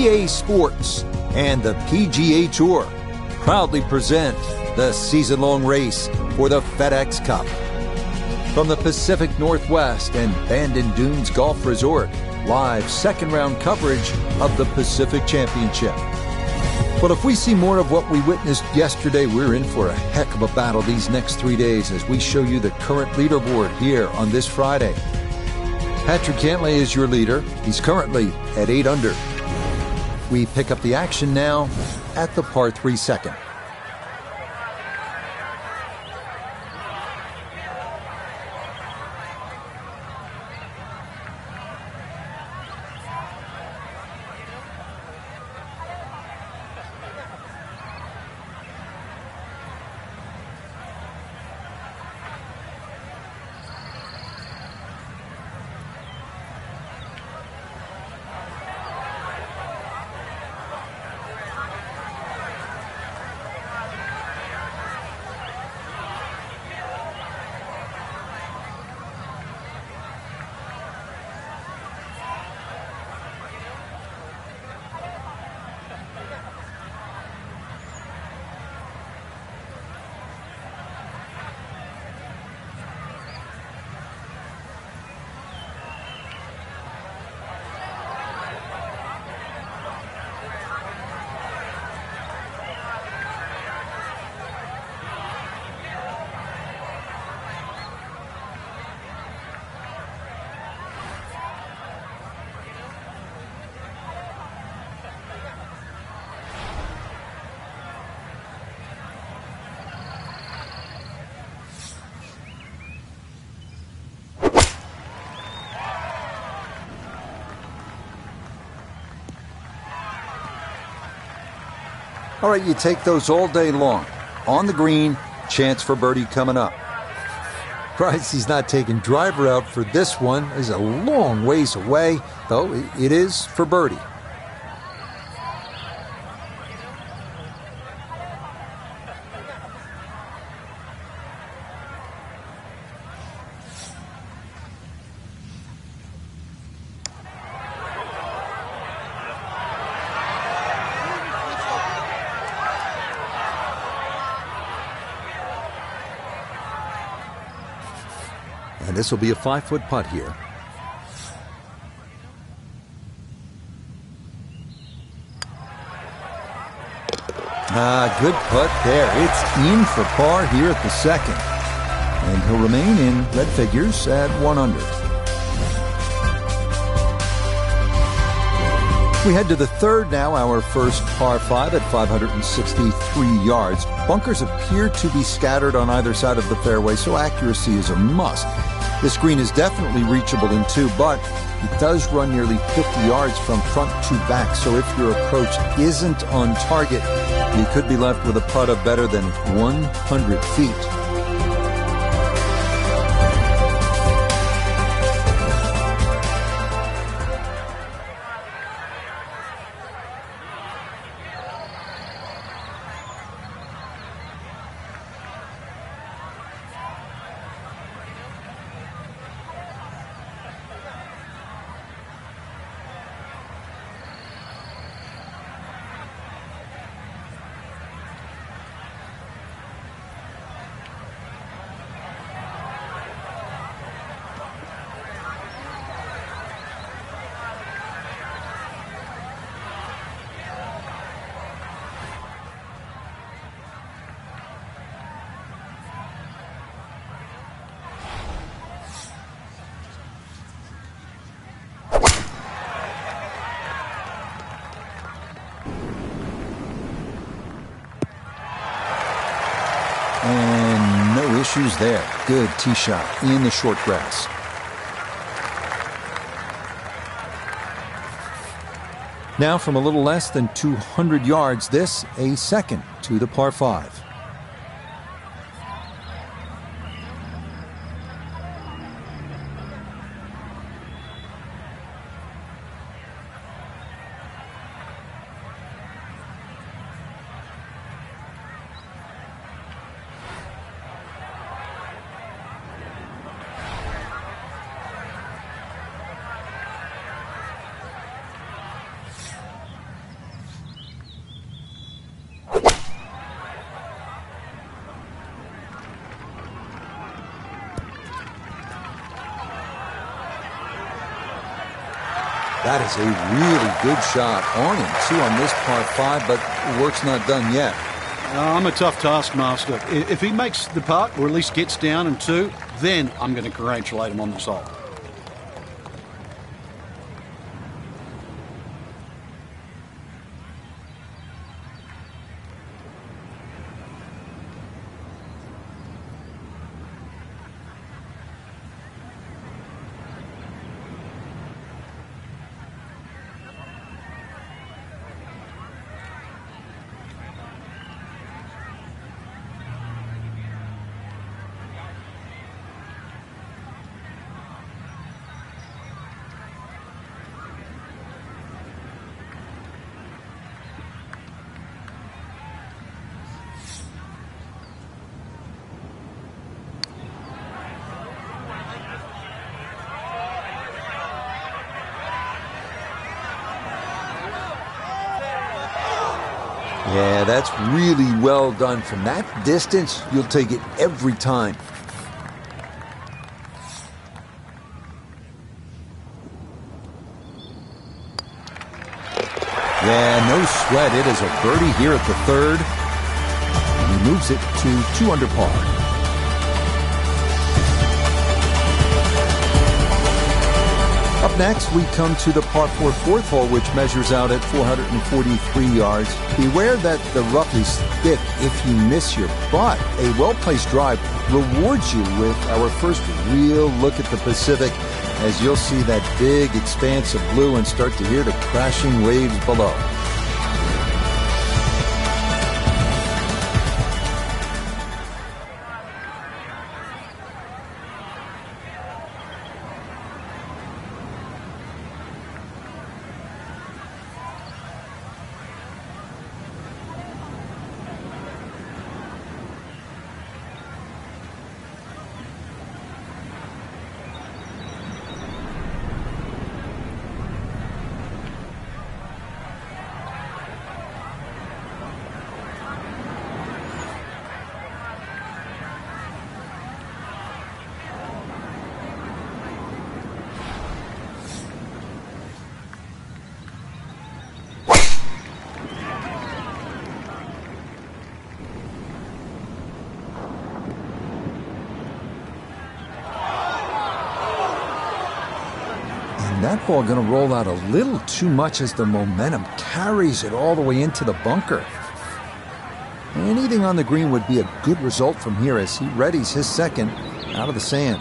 EA Sports and the PGA Tour proudly present the season-long race for the FedEx Cup. From the Pacific Northwest and Bandon Dunes Golf Resort, live second-round coverage of the Pacific Championship. Well, if we see more of what we witnessed yesterday, we're in for a heck of a battle these next 3 days as we show you the current leaderboard here on this Friday. Patrick Cantlay is your leader. He's currently at 8 under. We pick up the action now at the par 3 second. All right, you take those all day long. On the green, chance for birdie coming up. Surprised he's not taking driver out for this one. It's a long ways away, though it is for birdie. And this will be a 5-foot putt here. Good putt there. It's in for par here at the second. And he'll remain in red figures at 1 under. We head to the third now, our first par 5 at 563 yards. Bunkers appear to be scattered on either side of the fairway, so accuracy is a must. This green is definitely reachable in 2, but it does run nearly 50 yards from front to back, so if your approach isn't on target, you could be left with a putt of better than 100 feet. And no issues there. Good tee shot in the short grass. Now from a little less than 200 yards, this a second to the par 5. That is a really good shot. On and two on this par 5, but the work's not done yet. I'm a tough taskmaster. If he makes the putt, or at least gets down in 2, then I'm going to congratulate him on this hole. Yeah, that's really well done. From that distance, you'll take it every time. Yeah, no sweat. It is a birdie here at the 3rd. And he moves it to 2 under par. Up next, we come to the par 4 4th hole, which measures out at 443 yards. Beware that the rough is thick if you miss your putt. A well-placed drive rewards you with our first real look at the Pacific, as you'll see that big expanse of blue and start to hear the crashing waves below. That ball going to roll out a little too much as the momentum carries it all the way into the bunker. Anything on the green would be a good result from here as he readies his second out of the sand.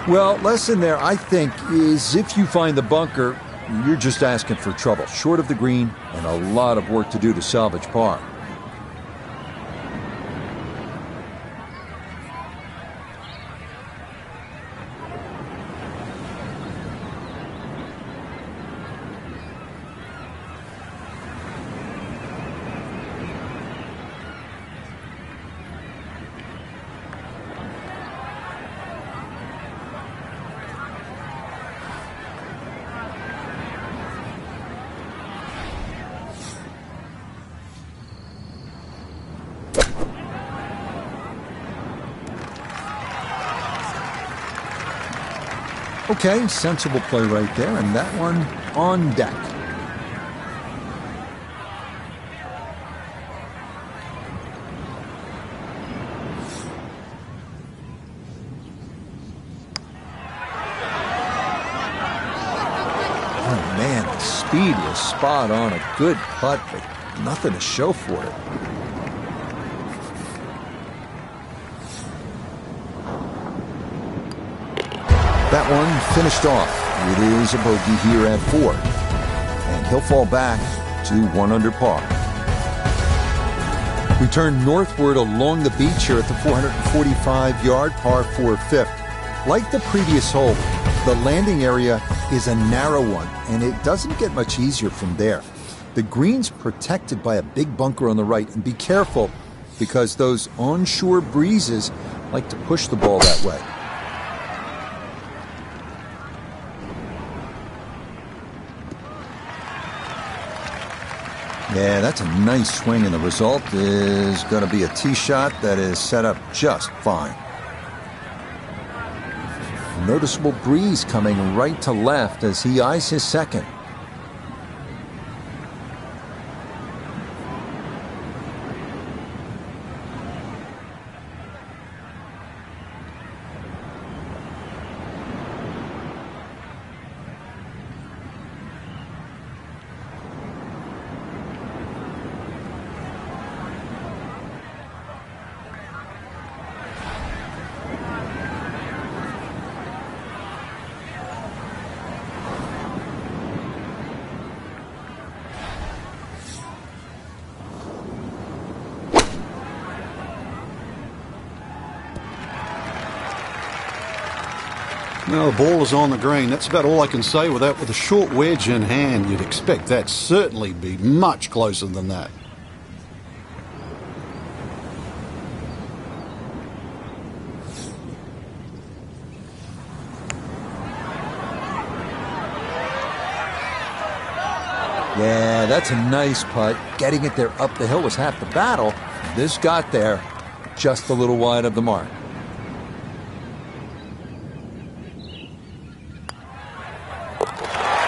Well, lesson there, I think, is if you find the bunker, you're just asking for trouble. Short of the green and a lot of work to do to salvage par. Okay, sensible play right there, and that one on deck. speed was spot on. A good putt, but nothing to show for it. That one finished off. It is a bogey here at 4. And he'll fall back to 1 under par. We turn northward along the beach here at the 445-yard par 4 fifth. Like the previous hole, the landing area is a narrow one, and it doesn't get much easier from there. The green's protected by a big bunker on the right, and be careful because those onshore breezes like to push the ball that way. Yeah, that's a nice swing, and the result is going to be a tee shot that is set up just fine. Noticeable breeze coming right to left as he eyes his second. Well, the ball is on the green. That's about all I can say with that. With a short wedge in hand, you'd expect that certainly be much closer than that. Yeah, that's a nice putt. Getting it there up the hill was half the battle. This got there just a little wide of the mark.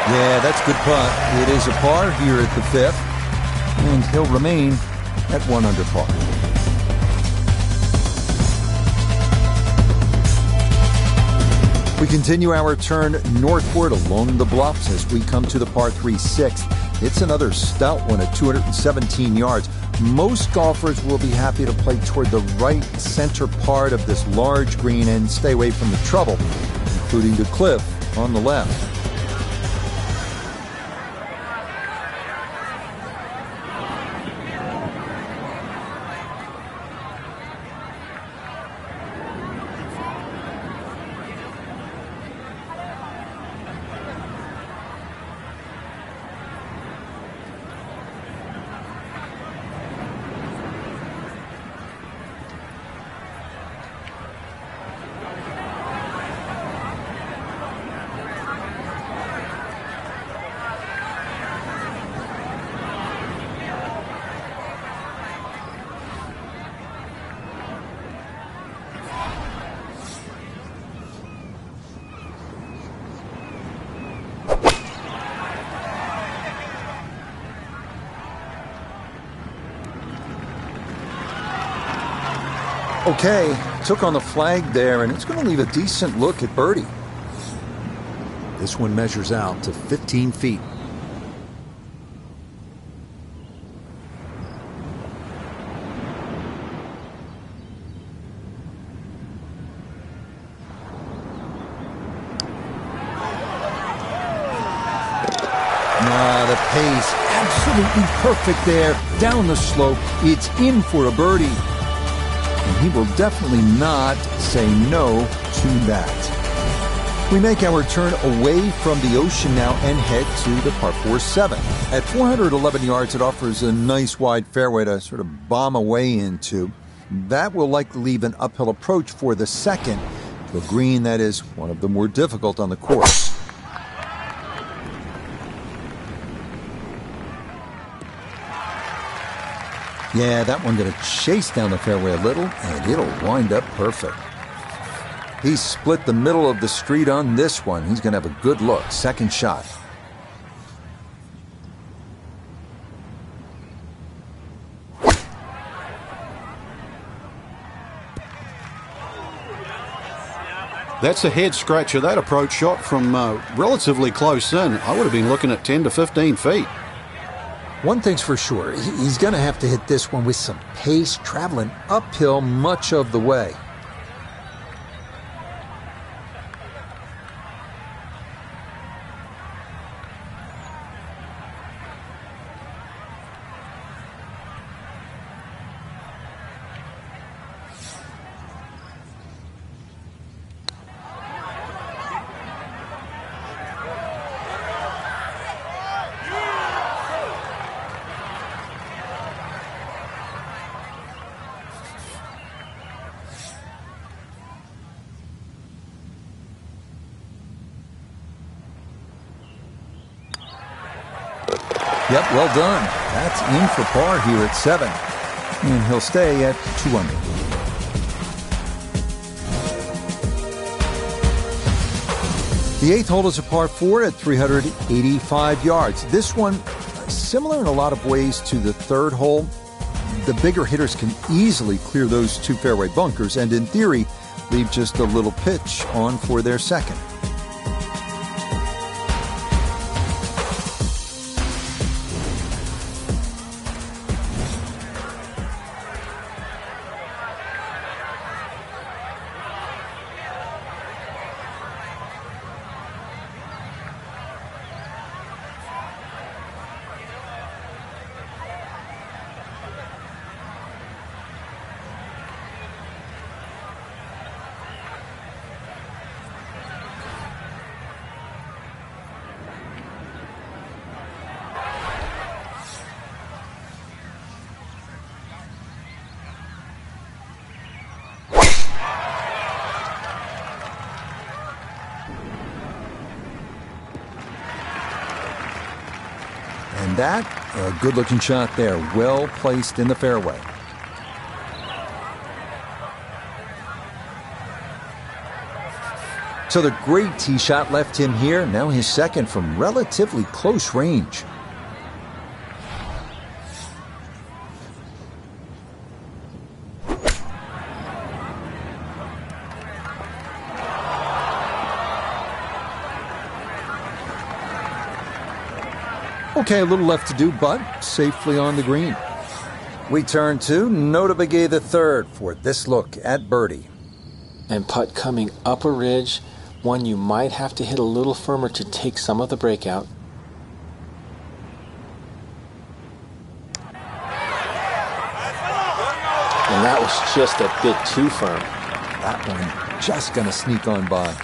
Yeah, that's a good putt. It is a par here at the 5th, and he'll remain at 1 under par. We continue our turn northward along the bluffs as we come to the par 3 6th. It's another stout one at 217 yards. Most golfers will be happy to play toward the right center part of this large green and stay away from the trouble, including the cliff on the left. Okay, took on the flag there, and it's going to leave a decent look at birdie. This one measures out to 15 feet. The pace, absolutely perfect there, down the slope. It's in for a birdie. And he will definitely not say no to that. We make our turn away from the ocean now and head to the par 4 7. At 411 yards, it offers a nice wide fairway to sort of bomb away into. That will likely leave an uphill approach for the second to a green that is one of the more difficult on the course. Yeah, that one going to chase down the fairway a little, and it'll wind up perfect. He split the middle of the street on this one. He's going to have a good look. Second shot. That's a head scratcher. That approach shot from relatively close in. I would have been looking at 10 to 15 feet. One thing's for sure, he's going to have to hit this one with some pace, traveling uphill much of the way. Yep, well done. That's in for par here at 7. And he'll stay at 2 under. The 8th hole is a par 4 at 385 yards. This one, similar in a lot of ways to the 3rd hole. The bigger hitters can easily clear those 2 fairway bunkers and, in theory, leave just a little pitch on for their 2nd. And that, a good-looking shot there, well placed in the fairway. So the great tee shot left him here, now his 2nd from relatively close range. Okay, a little left to do, but safely on the green. We turn to Notah Begay III for this look at birdie. And putt coming up a ridge, one you might have to hit a little firmer to take some of the breakout. And that was just a bit too firm. That one just going to sneak on by.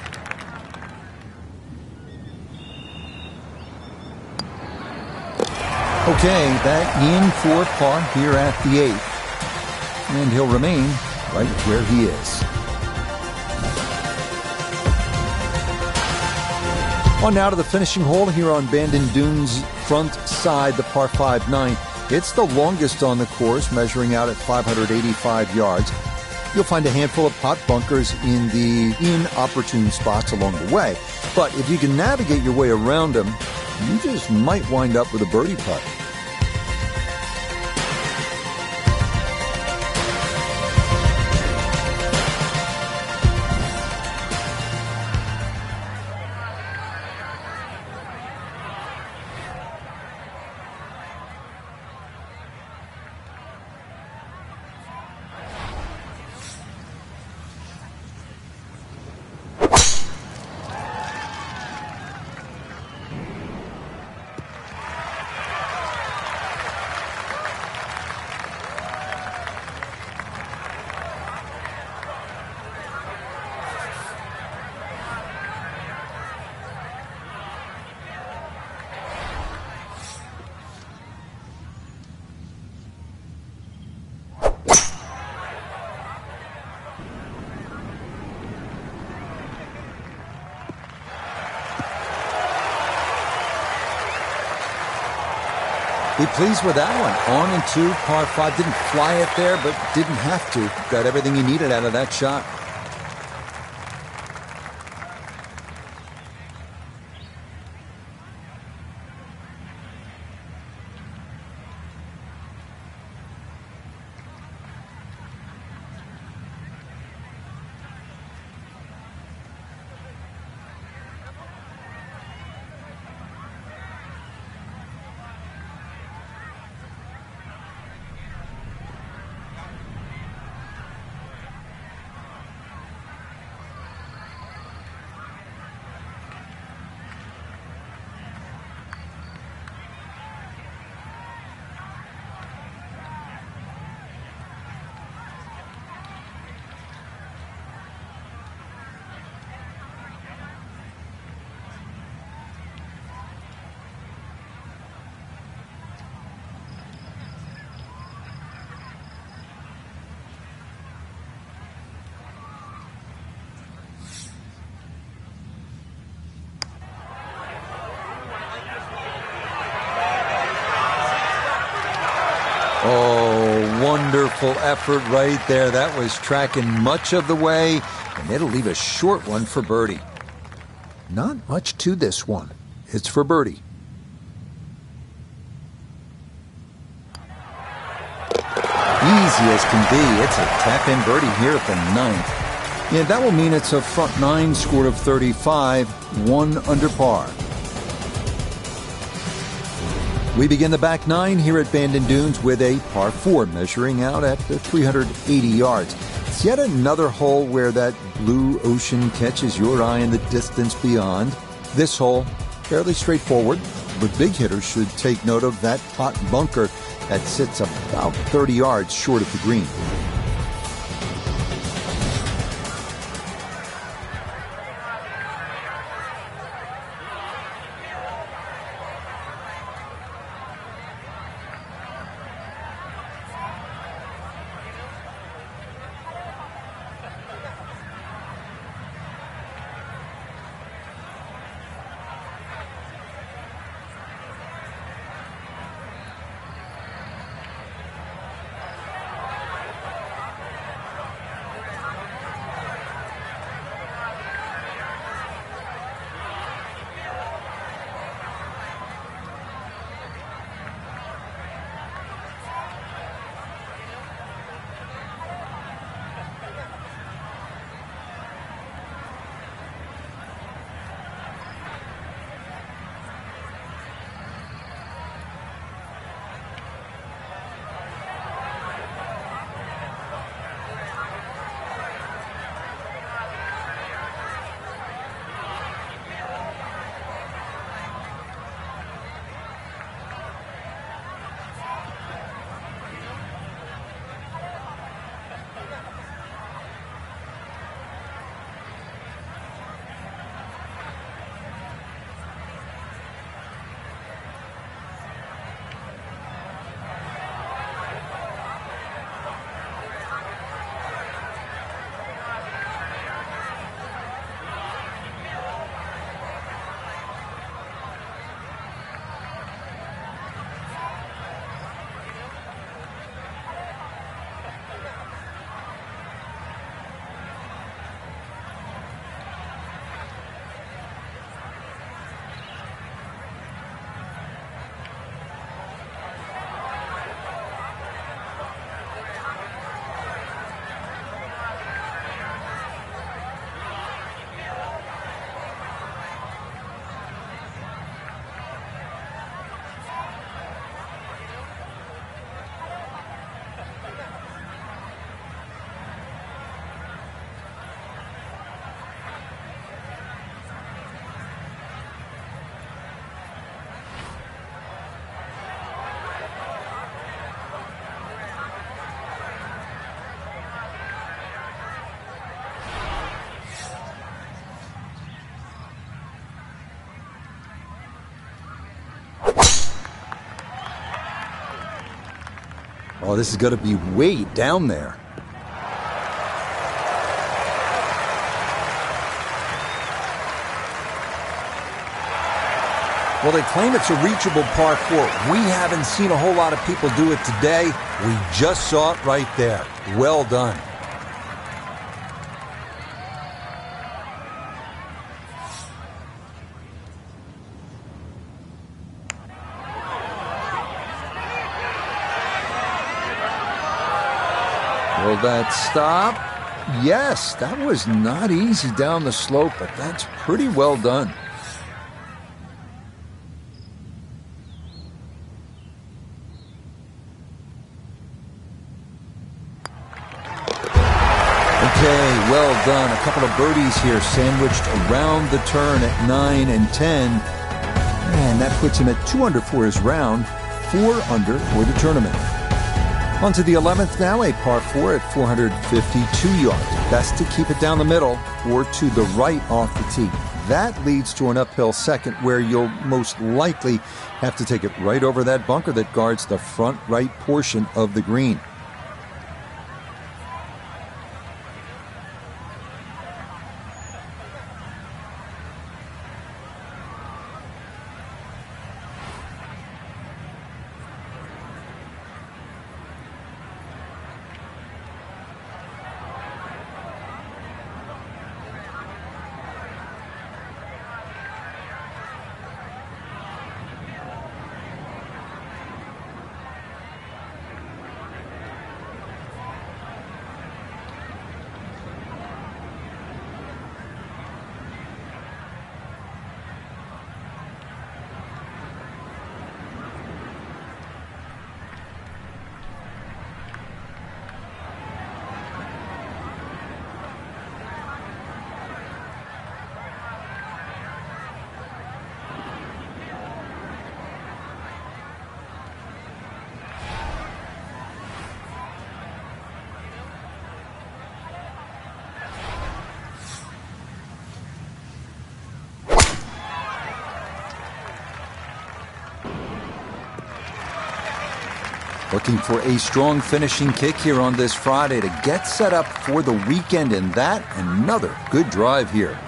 Okay, that in for par here at the 8th. And he'll remain right where he is. On now to the finishing hole here on Bandon Dunes' front side, the par 5 9. It's the longest on the course, measuring out at 585 yards. You'll find a handful of pot bunkers in the inopportune spots along the way. But if you can navigate your way around them, you just might wind up with a birdie putt. Be pleased with that one. On and 2, par 5. Didn't fly it there, but didn't have to. Got everything he needed out of that shot. Wonderful effort right there. That was tracking much of the way, and it'll leave a short one for birdie. Not much to this one. It's for birdie. Easy as can be. It's a tap-in birdie here at the 9th. And that will mean it's a front 9 score of 35, 1 under par. We begin the back 9 here at Bandon Dunes with a par 4 measuring out at 380 yards. It's yet another hole where that blue ocean catches your eye in the distance beyond. This hole, fairly straightforward, but big hitters should take note of that pot bunker that sits about 30 yards short of the green. Oh, this is going to be way down there. Well, they claim it's a reachable par 4. We haven't seen a whole lot of people do it today. We just saw it right there. Well done. Will that stop? Yes, that was not easy down the slope, but that's pretty well done. Okay, well done. A couple of birdies here sandwiched around the turn at 9 and 10. And that puts him at 2 under for his round, 4 under for the tournament. On to the 11th now, a par 4 at 452 yards. Best to keep it down the middle or to the right off the tee. That leads to an uphill second where you'll most likely have to take it right over that bunker that guards the front right portion of the green. Looking for a strong finishing kick here on this Friday to get set up for the weekend, and that another good drive here.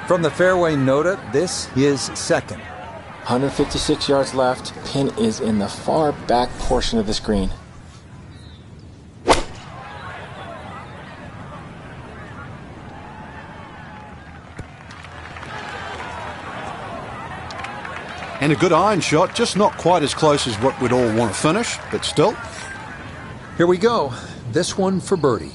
From the fairway, Nota, this is second. 156 yards left. Pin is in the far back portion of this green. And a good iron shot, just not quite as close as what we'd all want to finish, but still. Here we go. This one for birdie.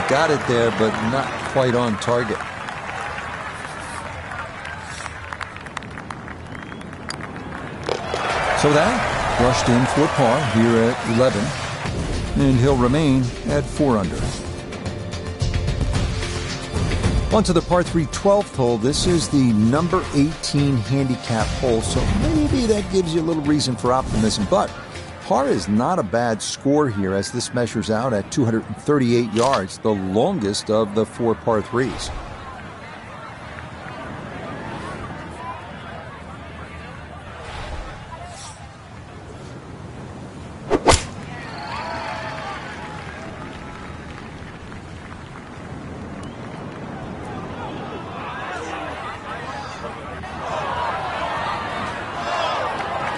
Got it there, but not quite on target. So that rushed in for par here at 11, and he'll remain at 4 under. On to the par 3 12th hole. This is the number 18 handicap hole, so maybe that gives you a little reason for optimism, but par is not a bad score here as this measures out at 238 yards, the longest of the 4 par 3s.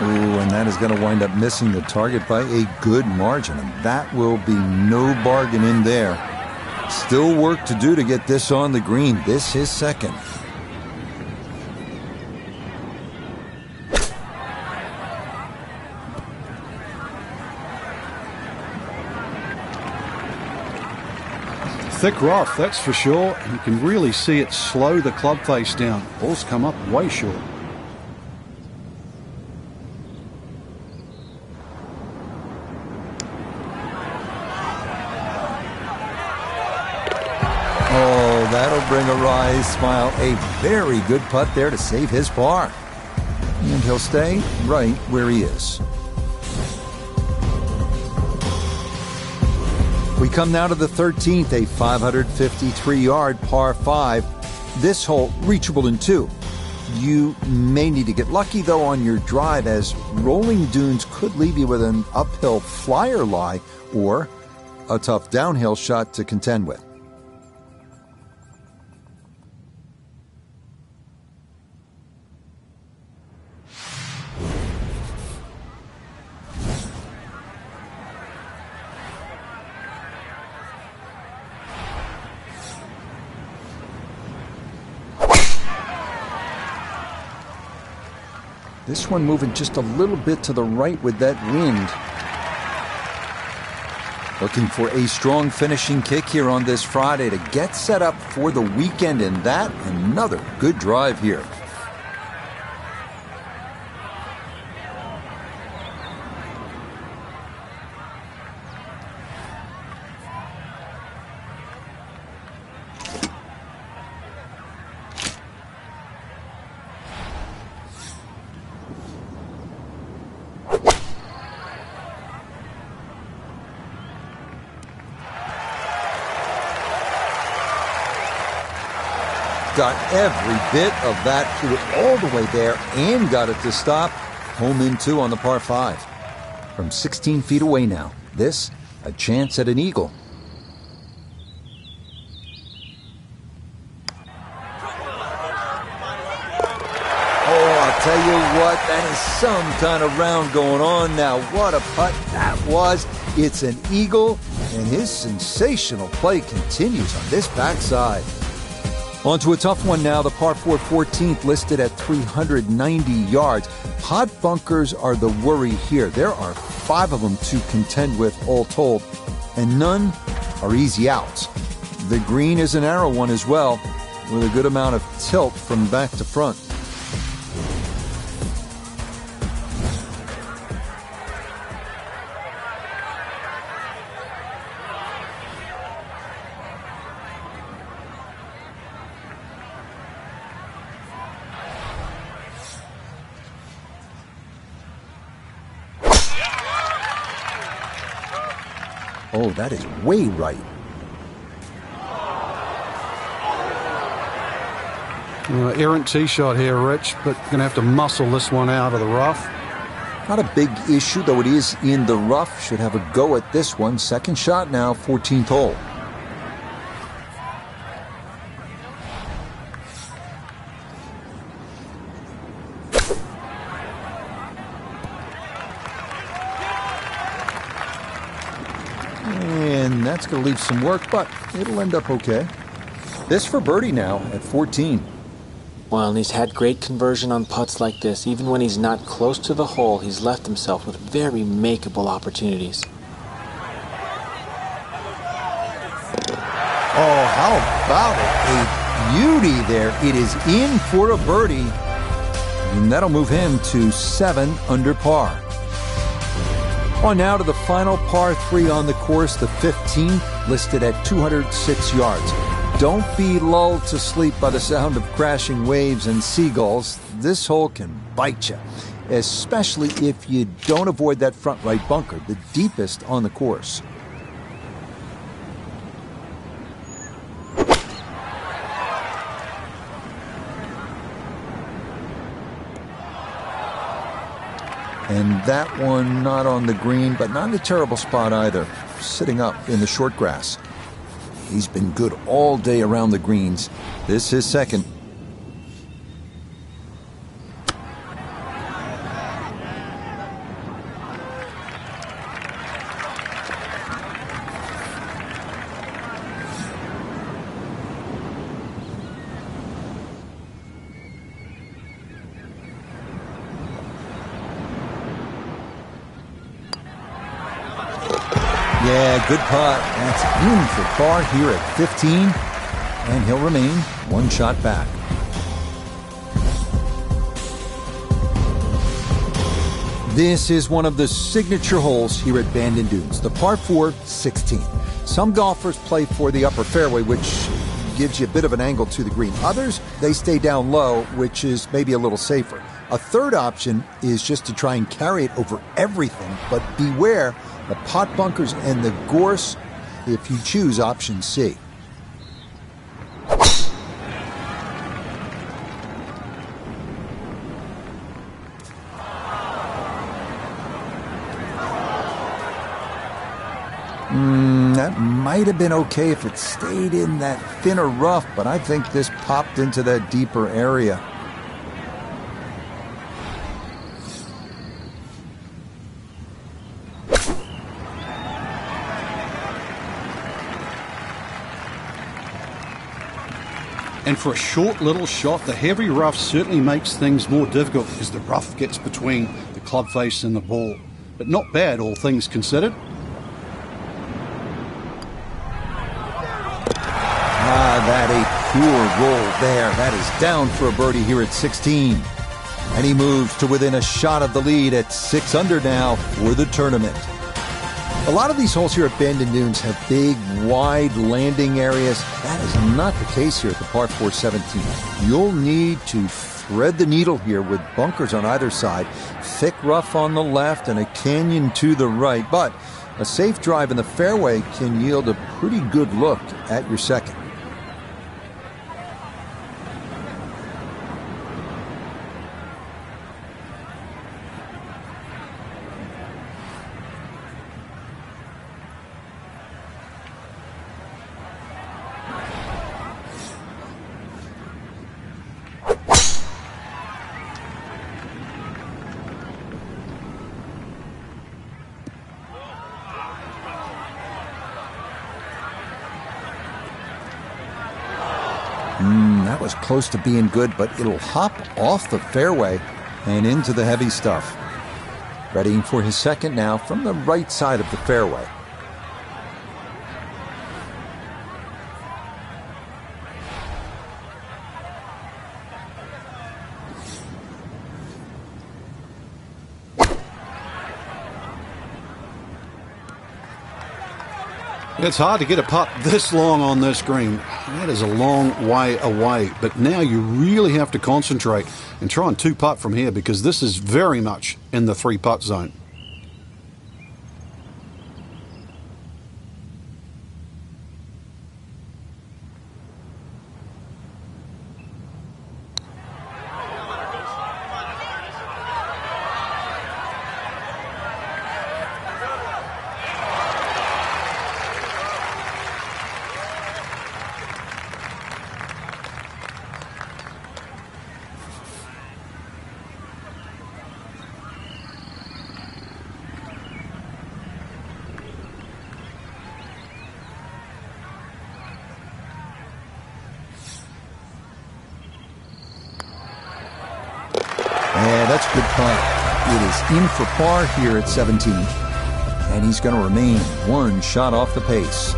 Ooh, and that is going to wind up missing the target by a good margin, and that will be no bargain in there. Still work to do to get this on the green. This is second. Thick rough, that's for sure. You can really see it slow the club face down. Ball's come up way short. That'll bring a wry smile. A very good putt there to save his par. And he'll stay right where he is. We come now to the 13th, a 553-yard par 5. This hole reachable in 2. You may need to get lucky, though, on your drive, as rolling dunes could leave you with an uphill flyer lie or a tough downhill shot to contend with. This one moving just a little bit to the right with that wind. Looking for a strong finishing kick here on this Friday to get set up for the weekend, and that another good drive here. Got every bit of that, threw it all the way there and got it to stop. Home in 2 on the par 5. From 16 feet away now, this a chance at an eagle. Oh, I'll tell you what, that is some kind of round going on now. What a putt that was. It's an eagle, and his sensational play continues on this backside. On to a tough one now, the par 4 14th, listed at 390 yards. Pot bunkers are the worry here. There are 5 of them to contend with all told, and none are easy outs. The green is a narrow one as well, with a good amount of tilt from back to front. Oh, that is way right. Errant tee shot here, Rich, but going to have to muscle this one out of the rough. Not a big issue, though it is in the rough. Should have a go at this one. Second shot now, 14th hole. And that's going to leave some work, but it'll end up okay. This for birdie now at 14. Well, and he's had great conversion on putts like this. Even when he's not close to the hole, he's left himself with very makeable opportunities. Oh, how about it? A beauty there. It is in for a birdie. And that'll move him to 7 under par. On now to the final par 3 on the course, the 15th, listed at 206 yards. Don't be lulled to sleep by the sound of crashing waves and seagulls. This hole can bite you, especially if you don't avoid that front right bunker, the deepest on the course. And that one not on the green, but not in a terrible spot either, sitting up in the short grass. He's been good all day around the greens. This is second. Yeah, good putt. That's in for par here at 15, and he'll remain one shot back. This is one of the signature holes here at Bandon Dunes, the par 4 16. Some golfers play for the upper fairway, which gives you a bit of an angle to the green. Others, they stay down low, which is maybe a little safer. A third option is just to try and carry it over everything, but beware the pot bunkers and the gorse if you choose option C. That might have been okay if it stayed in that thinner rough, but I think this popped into that deeper area. And for a short little shot, the heavy rough certainly makes things more difficult as the rough gets between the club face and the ball. But not bad, all things considered. That a pure roll there. That is down for a birdie here at 16. And he moves to within a shot of the lead at 6 under now for the tournament. A lot of these holes here at Bandon Dunes have big, wide landing areas. That is not the case here at the par 4 17. You'll need to thread the needle here with bunkers on either side, thick rough on the left, and a canyon to the right. But a safe drive in the fairway can yield a pretty good look at your second. That was close to being good, but it'll hop off the fairway and into the heavy stuff. Readying for his second now from the right side of the fairway. It's hard to get a putt this long on this green. That is a long way away. But now you really have to concentrate and try and two-putt from here because this is very much in the three-putt zone. Yeah, that's a good putt. It is in for par here at 17. And he's going to remain one shot off the pace.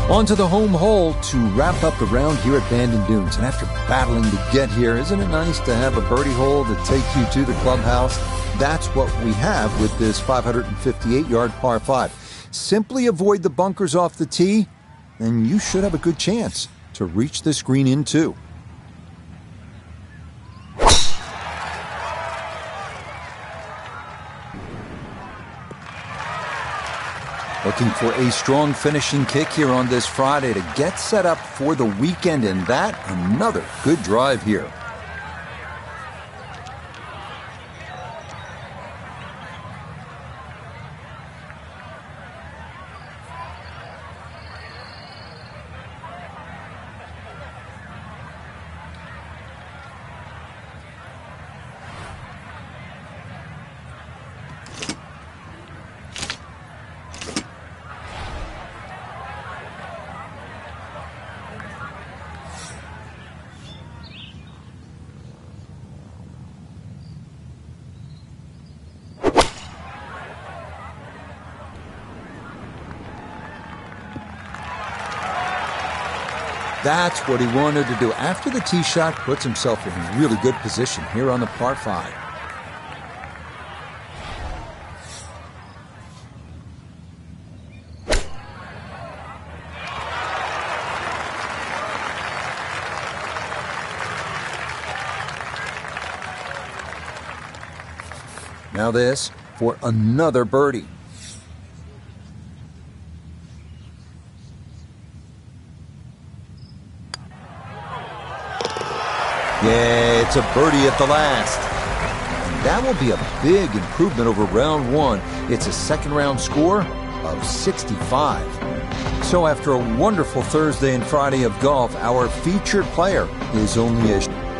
On to the home hole to wrap up the round here at Bandon Dunes. And after battling to get here, isn't it nice to have a birdie hole to take you to the clubhouse? That's what we have with this 558-yard par 5. Simply avoid the bunkers off the tee, and you should have a good chance to reach this green in too. Looking for a strong finishing kick here on this Friday to get set up for the weekend, and that another good drive here. That's what he wanted to do. After the tee shot, puts himself in really good position here on the par 5. Now this for another birdie. Yeah, it's a birdie at the last. And that will be a big improvement over round 1. It's a second round score of 65. So after a wonderful Thursday and Friday of golf, our featured player is only a...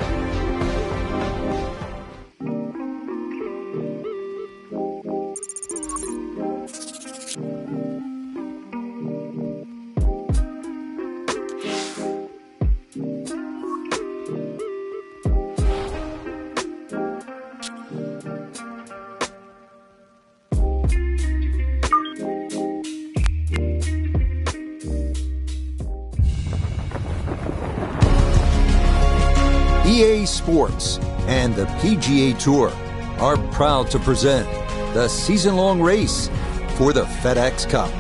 EA Sports and the PGA Tour are proud to present the season-long race for the FedEx Cup.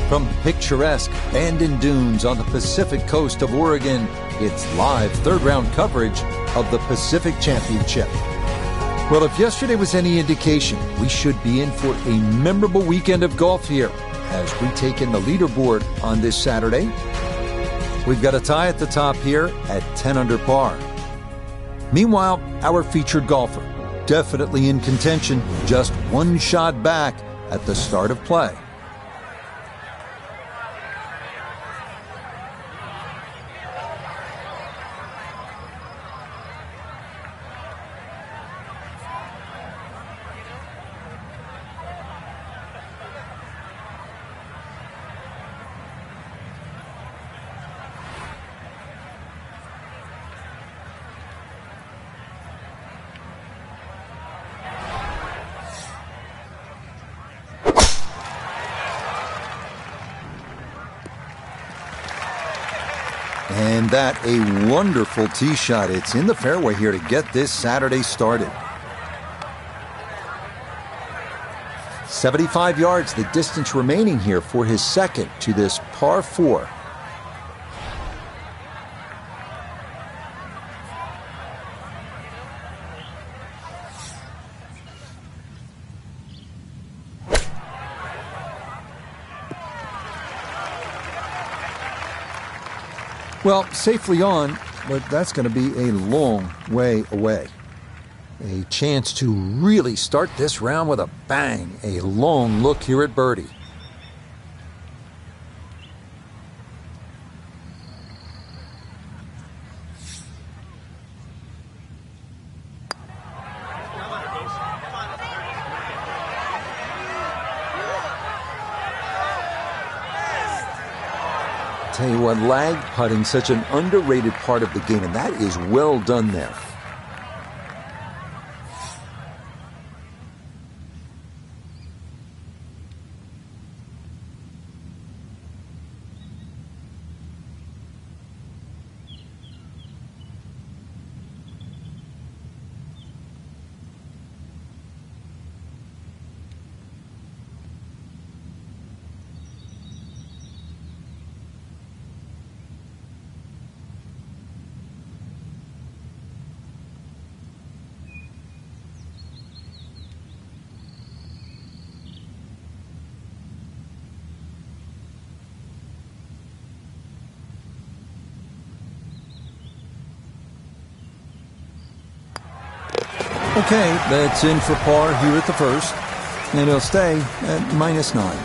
From picturesque Bandon Dunes on the Pacific coast of Oregon, it's live third-round coverage of the Pacific Championship. Well, if yesterday was any indication, we should be in for a memorable weekend of golf here as we take in the leaderboard on this Saturday. We've got a tie at the top here at 10 under par. Meanwhile, our featured golfer, definitely in contention, just one shot back at the start of play. And that a wonderful tee shot. It's in the fairway here to get this Saturday started. 75 yards, the distance remaining here for his second to this par 4. Well, safely on, but that's going to be a long way away. A chance to really start this round with a bang. A long look here at birdie. Tell you what, lag putting such an underrated part of the game, and that is well done there. Okay, that's in for par here at the first, and he'll stay at -9.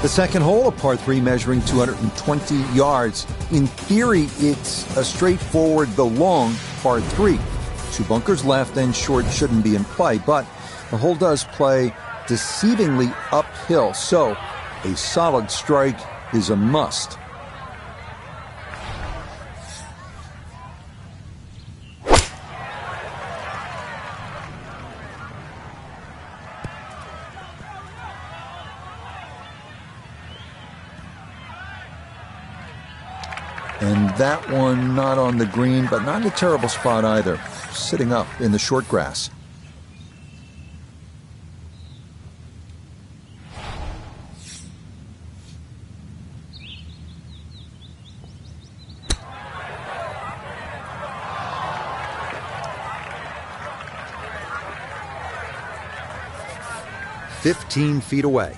The second hole, a par 3 measuring 220 yards. In theory, it's a straightforward, though long, par 3. 2 bunkers left and short shouldn't be in play, but the hole does play deceivingly uphill, so a solid strike is a must. And that one not on the green, but not in a terrible spot either, sitting up in the short grass. "15 feet away.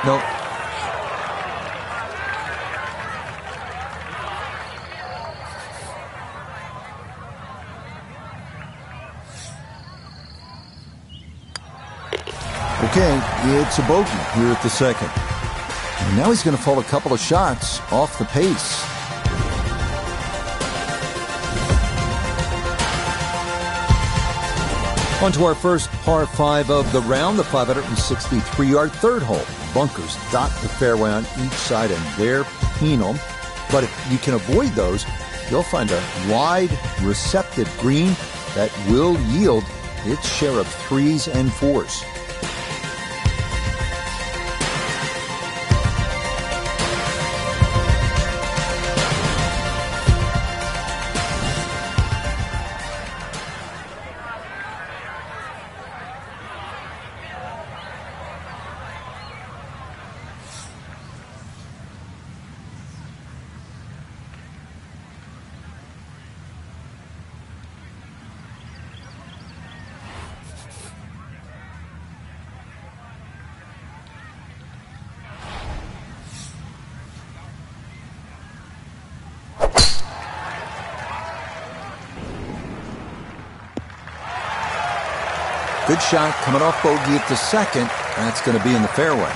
Nope. Okay, it's a bogey here at the second. And now he's going to fall a couple of shots off the pace. On to our first par 5 of the round, the 563-yard third hole. Bunkers dot the fairway on each side, and they're penal. But if you can avoid those, you'll find a wide, receptive green that will yield its share of 3s and 4s. Good shot coming off bogey at the second. That's going to be in the fairway.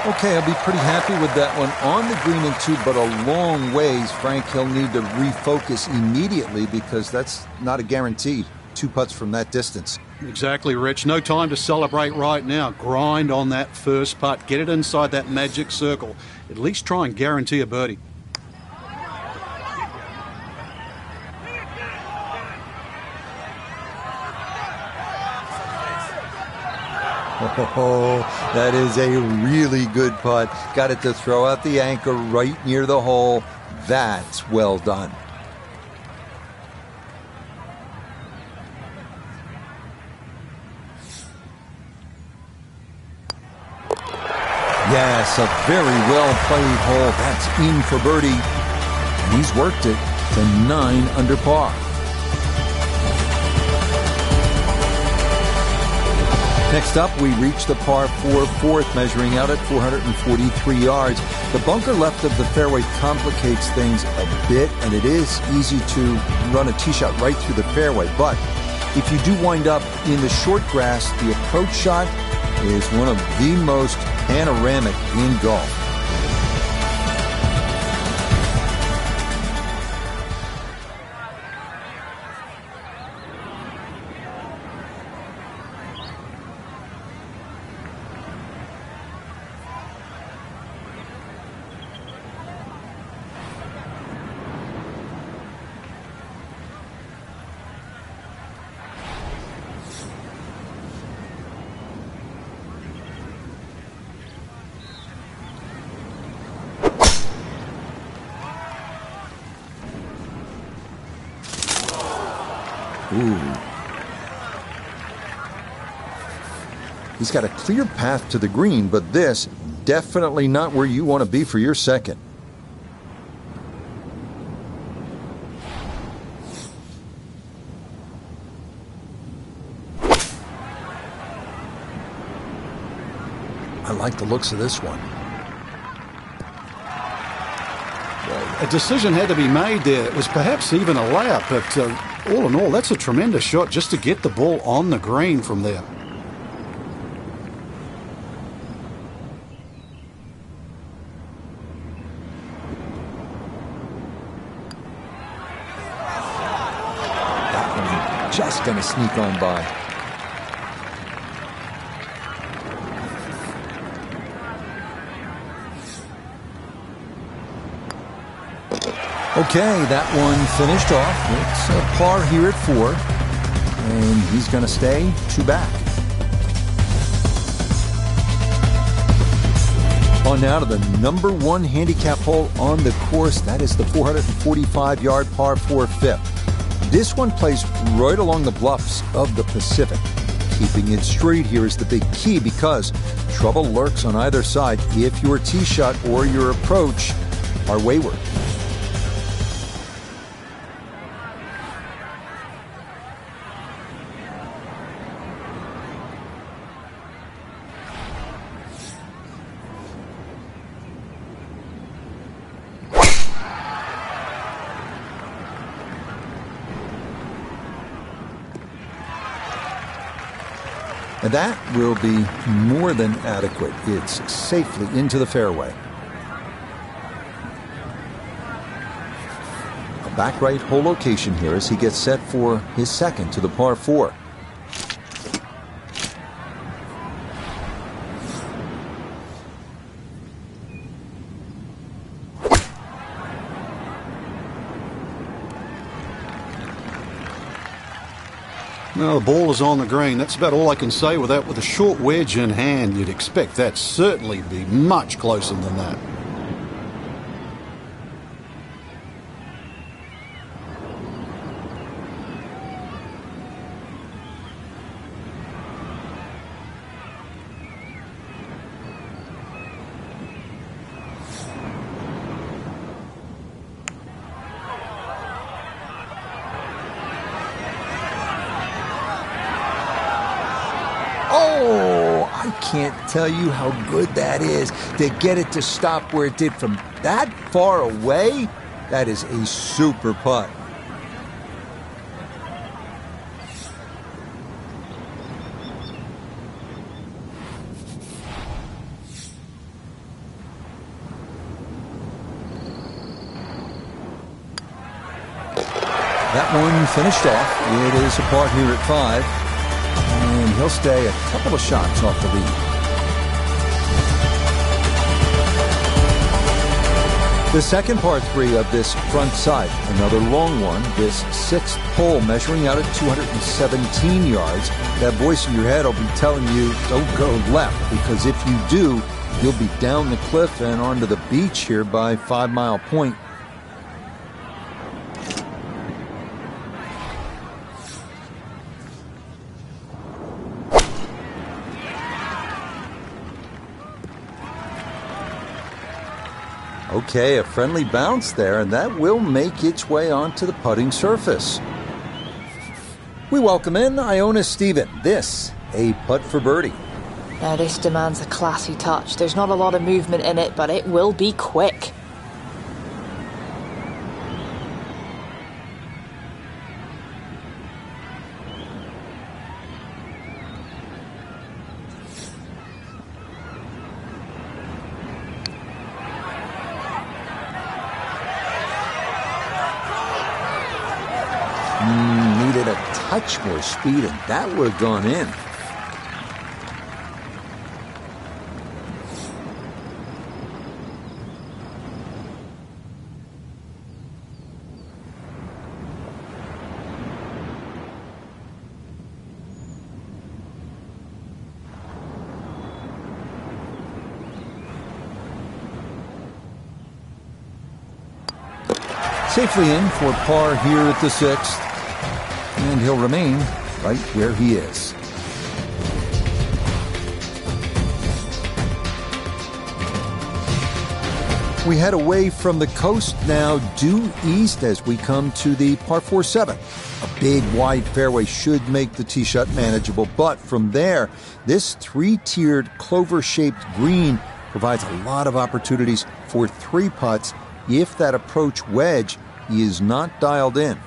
Okay, I'll be pretty happy with that one. On the green and 2, but a long ways. Frank, he'll need to refocus immediately because that's not a guarantee. 2 putts from that distance. Exactly, Rich. No time to celebrate right now. Grind on that first putt. Get it inside that magic circle. At least try and guarantee a birdie. Oh, that is a really good putt. Got it to throw out the anchor right near the hole. That's well done. Yes, a very well played hole. That's in for birdie. And he's worked it to 9 under par. Next up, we reach the par 4 fourth, measuring out at 443 yards. The bunker left of the fairway complicates things a bit, and it is easy to run a tee shot right through the fairway. But if you do wind up in the short grass, the approach shot is one of the most panoramic in golf. Ooh. He's got a clear path to the green, but this definitely not where you want to be for your second. I like the looks of this one. Well, a decision had to be made there. It was perhaps even a layup, but all in all, that's a tremendous shot just to get the ball on the green from there. That one just going to sneak on by. Okay, that one finished off. It's a par here at 4. And he's going to stay 2 back. On now to the number 1 handicap hole on the course. That is the 445-yard par 4 fifth. This one plays right along the bluffs of the Pacific. Keeping it straight here is the big key because trouble lurks on either side if your tee shot or your approach are wayward. And that will be more than adequate. It's safely into the fairway. A back right hole location here as he gets set for his second to the par 4. Well, the ball is on the green. That's about all I can say with that. With a short wedge in hand, you'd expect that certainly be much closer than that. Oh, I can't tell you how good that is to get it to stop where it did from that far away. That is a super putt. That one finished off. It is a par here at 5. And he'll stay a couple of shots off the lead. The second par 3 of this front side, another long one, this 6th hole measuring out at 217 yards. That voice in your head will be telling you, don't go left, because if you do, you'll be down the cliff and onto the beach here by 5 Mile Point. Okay, a friendly bounce there, and that will make its way onto the putting surface. We welcome in Iona Stephen. This, a putt for birdie. Now this demands a classy touch. There's not a lot of movement in it, but it will be quick. Needed a touch more speed, and that would have gone in. Safely in for par here at the 6th. And and he'll remain right where he is. We head away from the coast now due east as we come to the par 4-7. A big wide fairway should make the tee shot manageable, but from there, this three-tiered clover-shaped green provides a lot of opportunities for three putts if that approach wedge is not dialed in.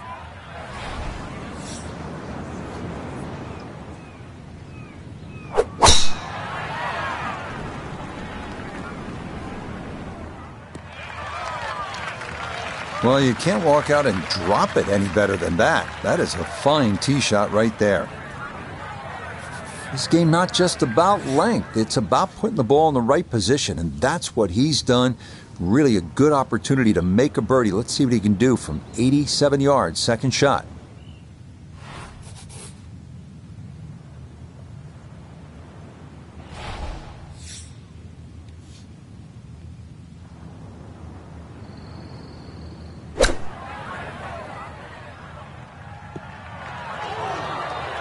Well, you can't walk out and drop it any better than that. That is a fine tee shot right there. This game not just about length, it's about putting the ball in the right position, and that's what he's done. Really a good opportunity to make a birdie. Let's see what he can do from 87 yards, second shot.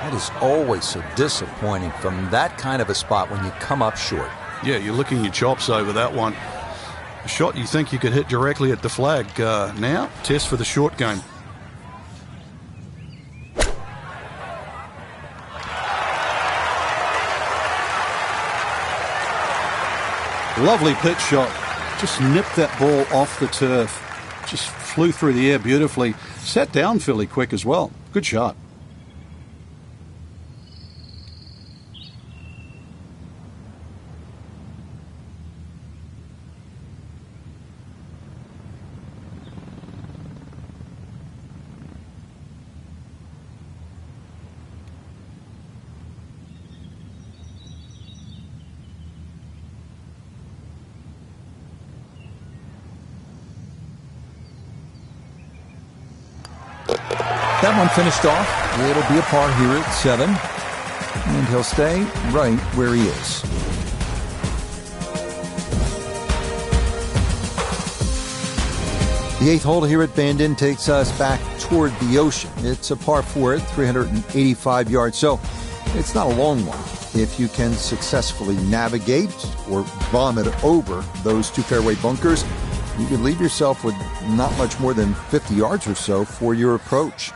That is always so disappointing from that kind of a spot when you come up short. Yeah, you're licking your chops over that one. A shot you think you could hit directly at the flag. Now, test for the short game. Lovely pitch shot. Just nipped that ball off the turf. Just flew through the air beautifully. Sat down fairly quick as well. Good shot. That one finished off. It'll be a par here at 7. And he'll stay right where he is. The 8th hole here at Bandon takes us back toward the ocean. It's a par 4 at 385 yards, so it's not a long one. If you can successfully navigate or vomit over those two fairway bunkers, you could leave yourself with not much more than 50 yards or so for your approach.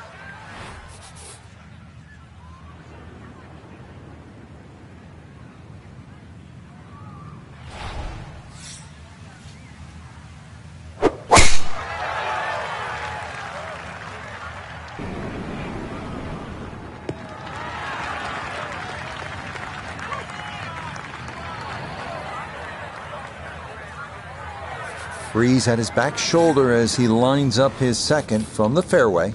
Freeze at his back shoulder as he lines up his second from the fairway.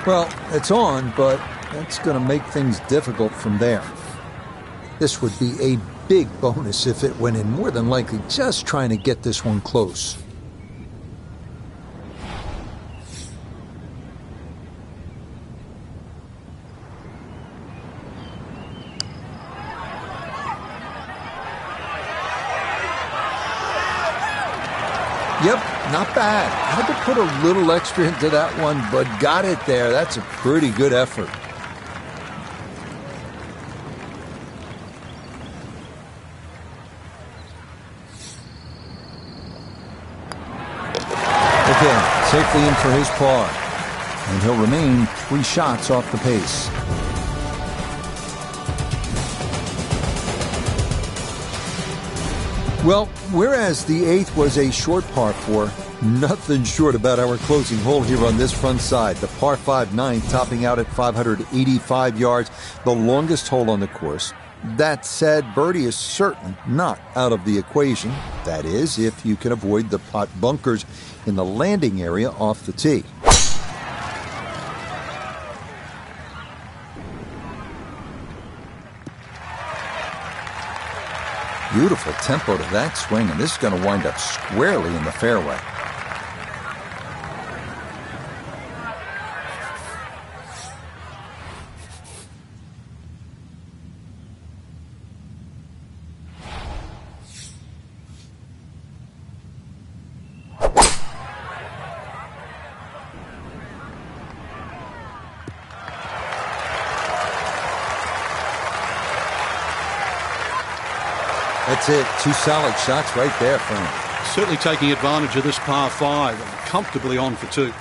Well, it's on, but that's going to make things difficult from there. This would be a big bonus if it went in, more than likely just trying to get this one close. Yep, not bad. Had to put a little extra into that one, but got it there. That's a pretty good effort. Okay, safely in for his par. And he'll remain 3 shots off the pace. Well, whereas the 8th was a short par 4, nothing short about our closing hole here on this front side. The par 5 9th topping out at 585 yards, the longest hole on the course. That said, birdie is certainly not out of the equation. That is, if you can avoid the pot bunkers in the landing area off the tee. Beautiful tempo to that swing, and this is going to wind up squarely in the fairway. That's it. 2 solid shots right there for him. Certainly taking advantage of this par 5. Comfortably on for 2.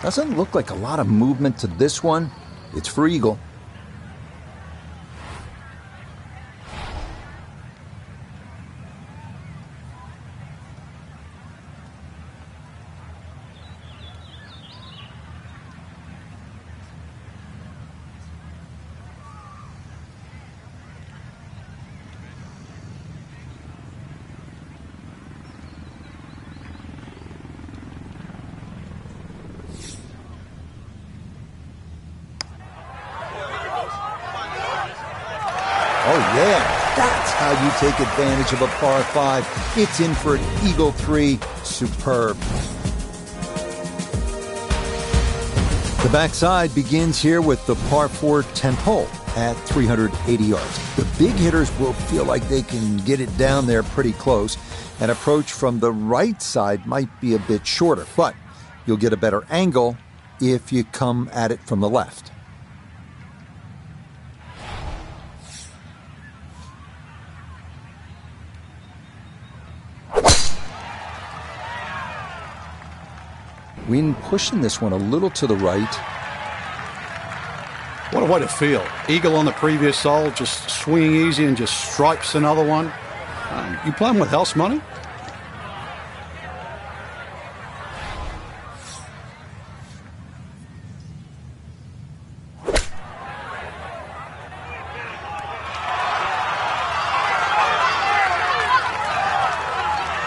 Doesn't look like a lot of movement to this one. It's for eagle. Oh, yeah, that's how you take advantage of a par 5. It's in for an eagle 3. Superb. The backside begins here with the par 4 10th hole at 380 yards. The big hitters will feel like they can get it down there pretty close. An approach from the right side might be a bit shorter, but you'll get a better angle if you come at it from the left. Wind pushing this one a little to the right. What a way to feel. Eagle on the previous hole, just swinging easy and just stripes another one. You playing with house money?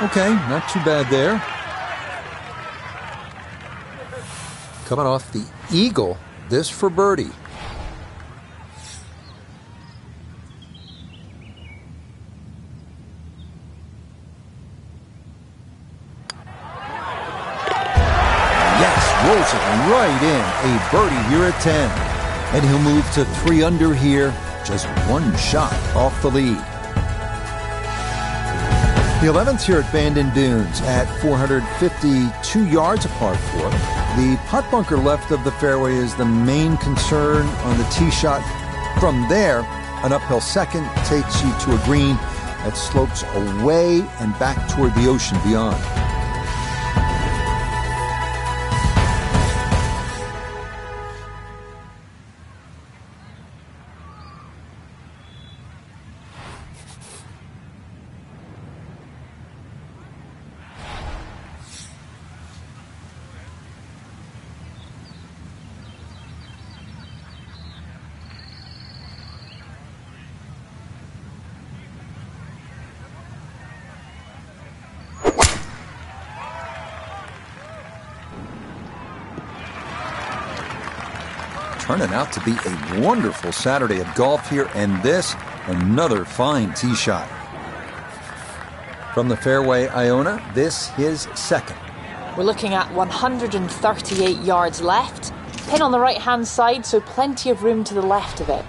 Okay, not too bad there. Coming off the eagle, this for birdie. Yes, rolls it right in. A birdie here at 10. And he'll move to 3 under here. Just 1 shot off the lead. The 11th here at Bandon Dunes at 452 yards, a par 4. The putt bunker left of the fairway is the main concern on the tee shot. From there, an uphill second takes you to a green that slopes away and back toward the ocean beyond. Turning out to be a wonderful Saturday of golf here, and this, another fine tee shot. From the fairway, Iona, this his second. We're looking at 138 yards left. Pin on the right-hand side, so plenty of room to the left of it.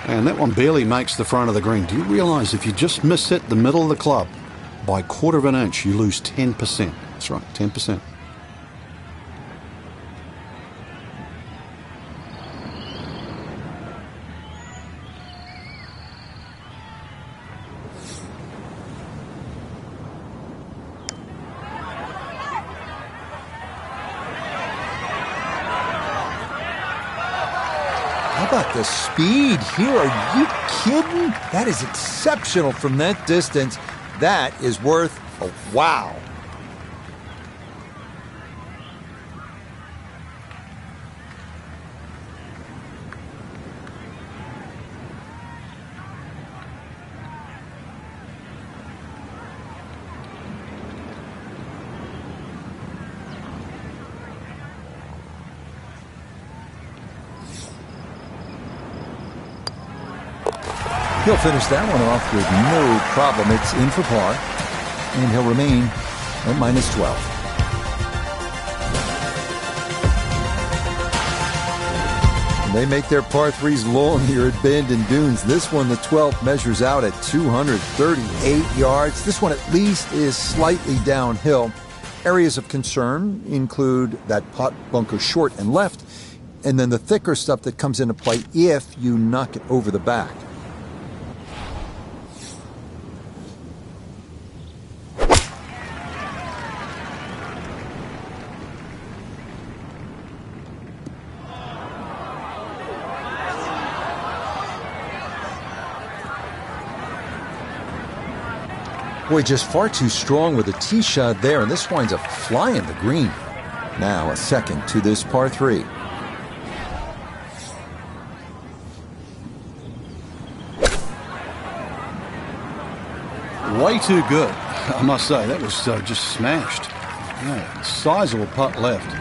And that one barely makes the front of the green. Do you realise if you just miss it the middle of the club by 1/4 of an inch, you lose 10%. That's right, 10%. How about the speed here? Are you kidding? That is exceptional from that distance. That is worth a wow. He'll finish that one off with no problem. It's in for par, and he'll remain at -12. And they make their par 3s long here at Bandon Dunes. This one, the 12th, measures out at 238 yards. This one at least is slightly downhill. Areas of concern include that pot bunker short and left, and then the thicker stuff that comes into play if you knock it over the back. Boy, just far too strong with a tee shot there, and this winds up flying the green. Now a second to this par 3. Way too good, I must say. That was just smashed. Yeah, sizable putt left.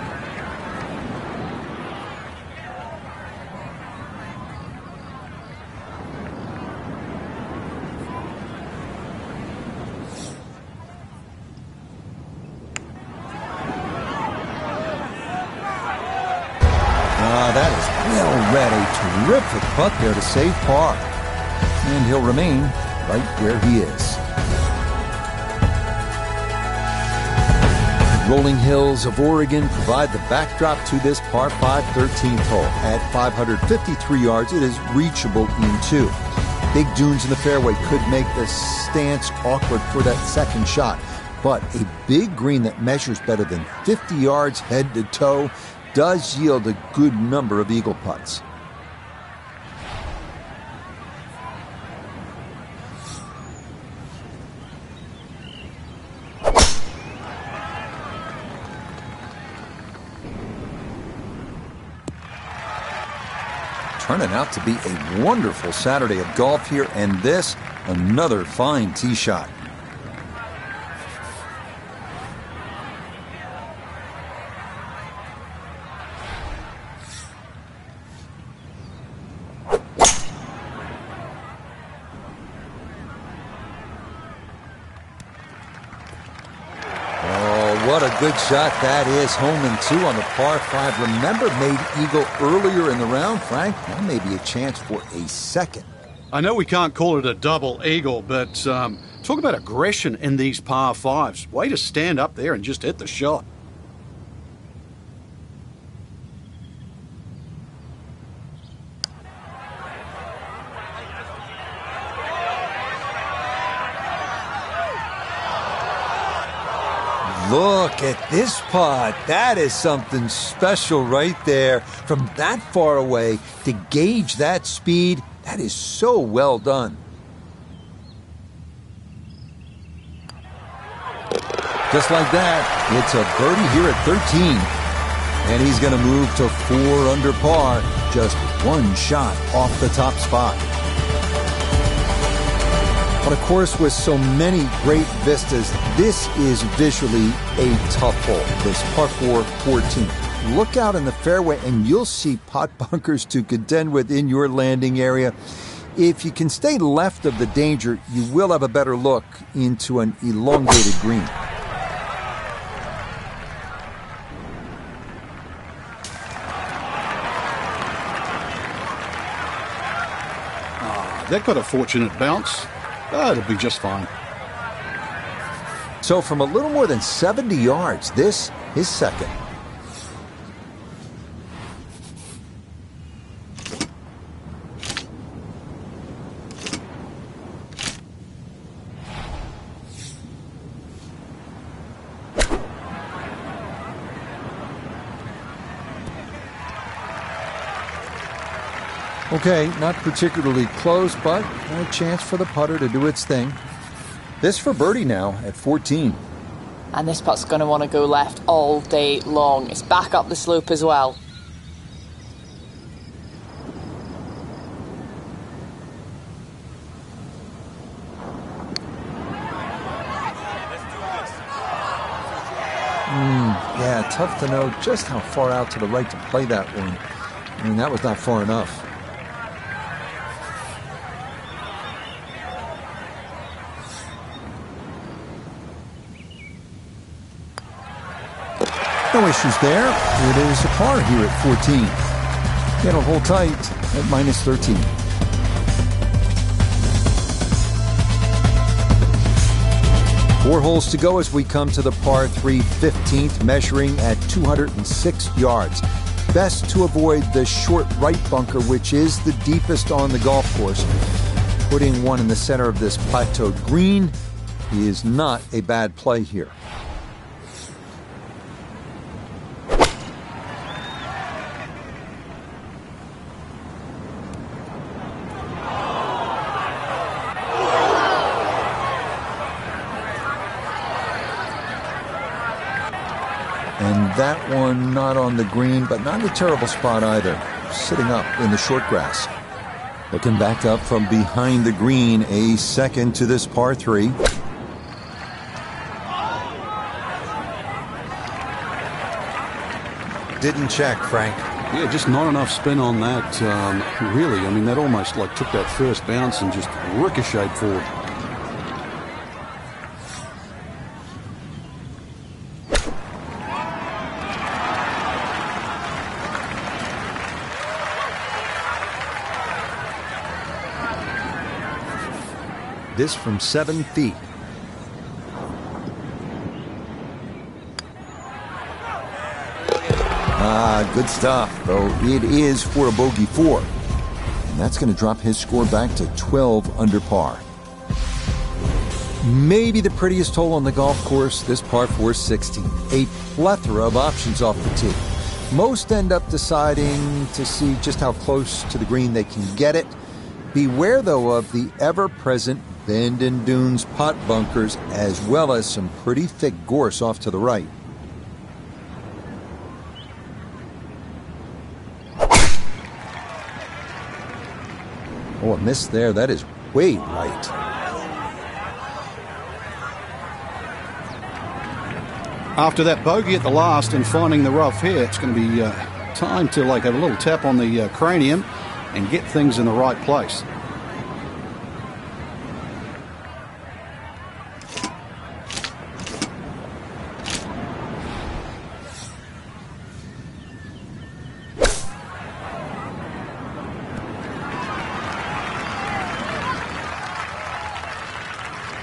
That is well read. A terrific putt there to save par. And he'll remain right where he is. Rolling hills of Oregon provide the backdrop to this par 5 13th hole. At 553 yards, it is reachable in 2. Big dunes in the fairway could make the stance awkward for that second shot. But a big green that measures better than 50 yards head to toe does yield a good number of eagle putts. Turning out to be a wonderful Saturday of golf here, and this, another fine tee shot. What a good shot that is. Home and 2 on the par 5. Remember, made eagle earlier in the round, Frank. That may be a chance for a second. I know we can't call it a double eagle, but talk about aggression in these par 5s. Way to stand up there and just hit the shot. Look at this putt. That is something special right there. From that far away to gauge that speed, that is so well done. Just like that, it's a birdie here at 13. And he's going to move to 4 under par, just one shot off the top spot. But of course, with so many great vistas, this is visually a tough hole, this par 4 14. Look out in the fairway and you'll see pot bunkers to contend with in your landing area. If you can stay left of the danger, you will have a better look into an elongated green. That got a fortunate bounce. It'll be just fine. So from a little more than 70 yards, this is second. Okay, not particularly close, but a chance for the putter to do its thing. This for birdie now at 14. And this putt's going to want to go left all day long. It's back up the slope as well. Yeah, tough to know just how far out to the right to play that one. I mean, that was not far enough. No issues there. It is a par here at 14. It'll hold tight at minus 13. 4 holes to go as we come to the par 3 15th, measuring at 206 yards. Best to avoid the short right bunker, which is the deepest on the golf course. Putting one in the center of this plateaued green is not a bad play here. And that one not on the green, but not a terrible spot either. Sitting up in the short grass. Looking back up from behind the green, a second to this par 3. Didn't check, Frank. Yeah, just not enough spin on that, really. I mean, that almost like took that first bounce and just ricocheted forward. This from 7 feet. Good stuff, though it is for a bogey 4. And that's going to drop his score back to 12 under par. Maybe the prettiest hole on the golf course, this par 4 16. A plethora of options off the tee. Most end up deciding to see just how close to the green they can get it. Beware, though, of the ever-present bend and dunes pot bunkers, as well as some pretty thick gorse off to the right. Oh, a miss there. That is way right. After that bogey at the last and finding the rough here, it's going to be time to like have a little tap on the cranium and get things in the right place.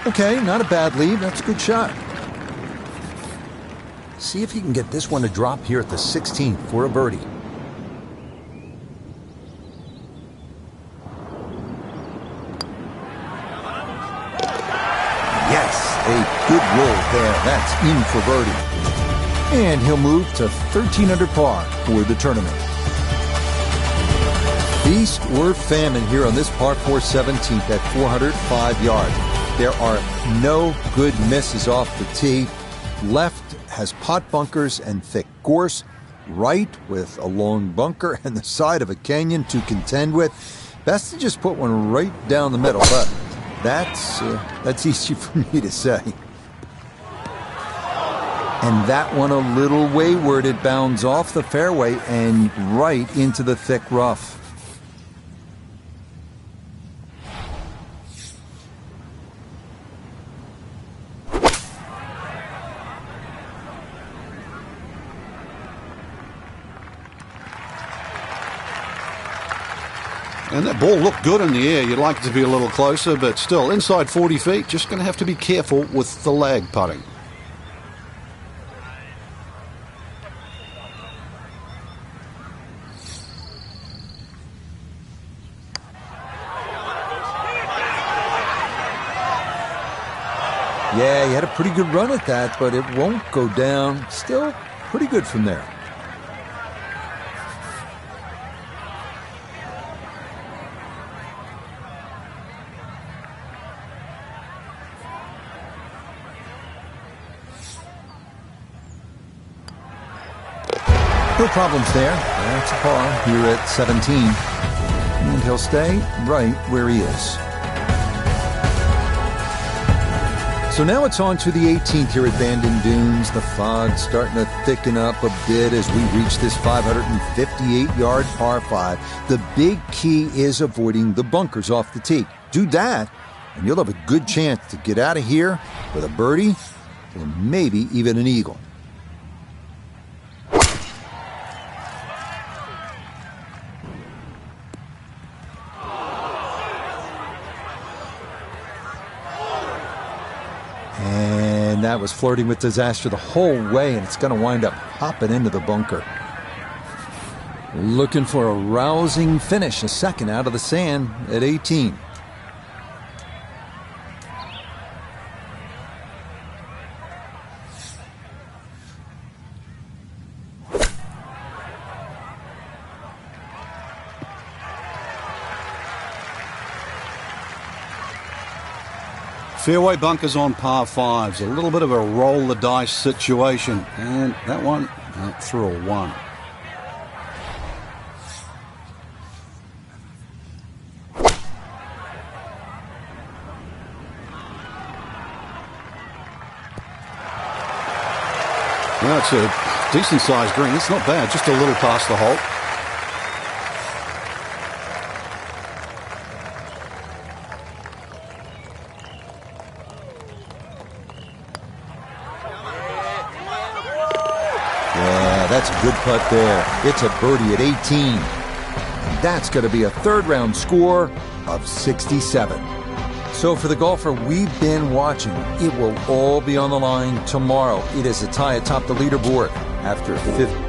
Okay, not a bad lead. That's a good shot. See if you can get this one to drop here at the 16th for a birdie. Yes, a good roll there. That's in for birdie. And he'll move to 13 under par for the tournament. Feast or famine here on this par 4 17th at 405 yards. There are no good misses off the tee. Left has pot bunkers and thick gorse. Right with a long bunker and the side of a canyon to contend with. Best to just put one right down the middle, but that's easy for me to say. And that one a little wayward. It bounds off the fairway and right into the thick rough. And that ball looked good in the air. You'd like it to be a little closer, but still, inside 40 feet, just going to have to be careful with the lag putting. Yeah, he had a pretty good run at that, but it won't go down. Still pretty good from there. No problems there. That's a par here at 17. And he'll stay right where he is. So now it's on to the 18th here at Bandon Dunes. The fog's starting to thicken up a bit as we reach this 558-yard par 5. The big key is avoiding the bunkers off the tee. Do that, and you'll have a good chance to get out of here with a birdie or maybe even an eagle. And that was flirting with disaster the whole way, and it's going to wind up hopping into the bunker. Looking for a rousing finish, a second out of the sand at 18. Fairway bunkers on par fives. A little bit of a roll the dice situation. And that one through a one. Well, it's a decent sized green. It's not bad. Just a little past the hole. That's a good putt there. It's a birdie at 18. That's going to be a third round score of 67. So for the golfer we've been watching, it will all be on the line tomorrow. It is a tie atop the leaderboard after 50.